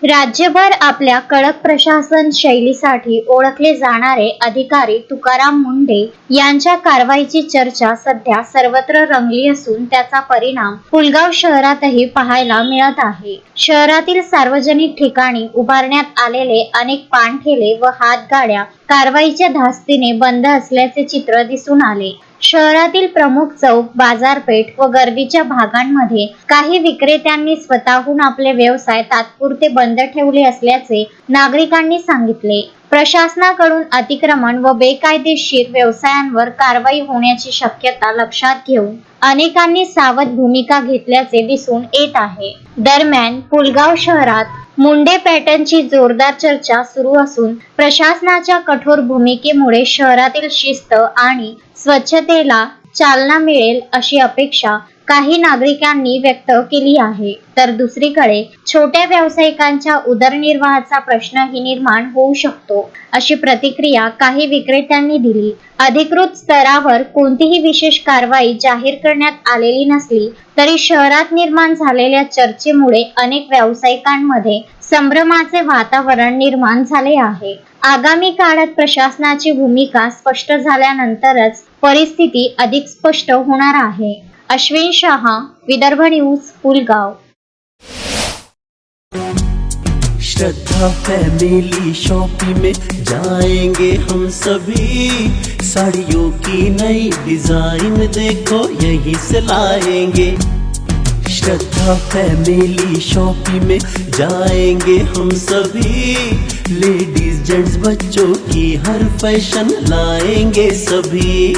राज्यभर आपल्या कडक प्रशासन शैलीसाठी ओळखले जाणारे अधिकारी तुकाराम मुंढे यांच्या कारवाईची चर्चा सध्या सर्वत्र रंगली असून त्याचा परिणाम पुलगाव शहरातही पाहायला मिळत आहे। शहरातील सार्वजनिक ठिकाणी उभारण्यात आलेले अनेक पानठेले व हातगाड्या कारवाईच्या धास्तीने बंद असल्याचे चित्र दिसून आले। शहरातील प्रमुख चौक, बाजारपेठ व गर्दीच्या भागांमध्ये काही विक्रेत्यांनी स्वतःहून आपले व्यवसाय तात्पुरते बंद ठेवले असल्याचे नागरिकांनी सांगितले। प्रशासनाकडून अतिक्रमण व बेकायदेशीर व्यवसायांवर कारवाई होण्याची शक्यता लक्षात घेऊन अनेकांनी सावध भूमिका घेतल्याचे दिसून येत आहे। दरम्यान पुलगाव शहरात मुंडे पॅटर्नची जोरदार चर्चा सुरू असून प्रशासनाच्या कठोर भूमिकेमुळे शहरातील शिस्त आणि स्वच्छतेला चालना मिळेल अशी अपेक्षा काही नागरिकांनी व्यक्त केली आहे, तर दुसरीकडे छोट्या व्यावसायिकांच्या उदरनिर्वाहाचा प्रश्नही निर्माण होऊ शकतो अशी प्रतिक्रिया काही विक्रेत्यांनी दिली। अधिकृत स्तरावर कोणतीही विशेष कारवाई जाहीर करण्यात आलेली नसली तरी शहरात निर्माण झालेल्या चर्चेमुळे अनेक व्यावसायिकांमध्ये संभ्रमाचे वातावरण निर्माण झाले आहे। आगामी काळात प्रशासनाची भूमिका स्पष्ट झाल्यानंतरच परिस्थिती अधिक स्पष्ट होणार आहे। अश्विन शाह, विदर्भ न्यूज, पुलगाव। श्रद्धा फैमिली शॉपिंग में जाएंगे हम सभी, साड़ियों की नई डिजाइन देखो यहीं से लाएंगे। श्रद्धा फैमिली शॉपिंग में जाएंगे हम सभी, लेडीज जेंट्स बच्चों की हर फैशन लाएंगे सभी।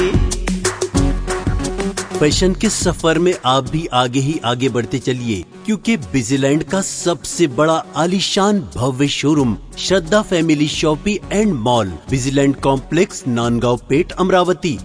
फैशन के सफर में आप भी आगे ही आगे बढ़ते चलिए, क्योंकि बिजीलैंड का सबसे बड़ा आलीशान भव्य showroom Shraddha family shopping and mall, Busyland complex, Nandgaon Peth, Amravati.